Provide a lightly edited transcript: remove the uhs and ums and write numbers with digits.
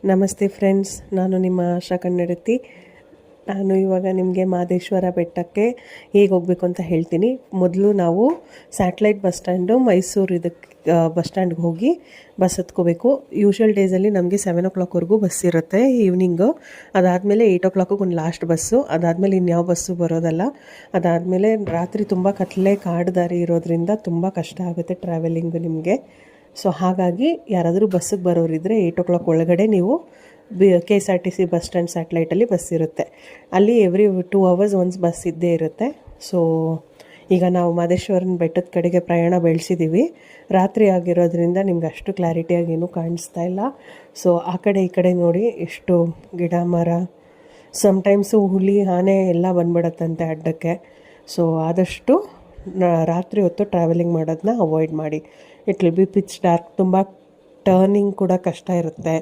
ನಮಸ್ತೆ ಫ್ರೆಂಡ್ಸ್, ನಾನು ನಿಮ್ಮ ಆಶಾ ಕನ್ನಡತಿ. ನಾನು ಇವಾಗ ನಿಮಗೆ ಮಹದೇಶ್ವರ ಬೆಟ್ಟಕ್ಕೆ ಹೇಗೆ ಹೋಗಬೇಕು ಅಂತ ಹೇಳ್ತೀನಿ. ಮೊದಲು ನಾವು satellite bus stand Mysore bus ಸ್ಟ್ಯಾಂಡ್ಗೆ ಹೋಗಿ ಬಸ್ ಹತ್ಕೋಬೇಕು. ಯೂಶ್ವಲ್ ಡೇಸಲ್ಲಿ ನಮಗೆ 7 o'clockವರೆಗೂ ಬಸ್ ಇರುತ್ತೆ ಈವ್ನಿಂಗು. ಅದಾದಮೇಲೆ 8 o'clock ಒಂದು ಲಾಸ್ಟ್ ಬಸ್ಸು. ಅದಾದಮೇಲೆ ಇನ್ಯಾವ ಬಸ್ಸು ಬರೋದಲ್ಲ. ಅದಾದಮೇಲೆ ರಾತ್ರಿ ತುಂಬ ಕತ್ಲೆ ಕಾಡು ದಾರಿ ಇರೋದ್ರಿಂದ ತುಂಬ ಕಷ್ಟ ಆಗುತ್ತೆ ಟ್ರಾವೆಲಿಂಗು ನಿಮಗೆ. ಸೊ ಹಾಗಾಗಿ ಯಾರಾದರೂ ಬಸ್ಸಿಗೆ ಬರೋರಿದ್ದರೆ 8 o'clock ಒಳಗಡೆ ನೀವು KSRTC ಬಸ್ ಸ್ಟ್ಯಾಂಡ್ ಸ್ಯಾಟಲೈಟಲ್ಲಿ ಬಸ್ ಇರುತ್ತೆ. ಅಲ್ಲಿ ಎವ್ರಿ 2 hours ಒನ್ಸ್ ಬಸ್ ಇದ್ದೇ ಇರುತ್ತೆ. ಸೊ ಈಗ ನಾವು ಮಹದೇಶ್ವರನ ಬೆಟ್ಟದ ಕಡೆಗೆ ಪ್ರಯಾಣ ಬೆಳೆಸಿದ್ದೀವಿ. ರಾತ್ರಿ ಆಗಿರೋದ್ರಿಂದ ನಿಮ್ಗೆ ಅಷ್ಟು ಕ್ಲಾರಿಟಿಯಾಗಿ ಏನೂ ಕಾಣಿಸ್ತಾ ಇಲ್ಲ. ಸೊ ಆ ಕಡೆ ಈ ಕಡೆ ನೋಡಿ, ಎಷ್ಟು ಗಿಡ ಮರ, ಸಮ್ಟೈಮ್ಸು ಹುಲಿ ಆನೆ ಎಲ್ಲ ಬಂದ್ಬಿಡತ್ತಂತೆ ಅಡ್ಡಕ್ಕೆ. ಸೊ ಆದಷ್ಟು ರಾತ್ರಿ ಹೊತ್ತು ಟ್ರಾವೆಲಿಂಗ್ ಮಾಡೋದನ್ನ ಅವಾಯ್ಡ್ ಮಾಡಿ. It will be pitch dark, ತುಂಬ ಟರ್ನಿಂಗ್ ಕೂಡ ಕಷ್ಟ ಇರುತ್ತೆ.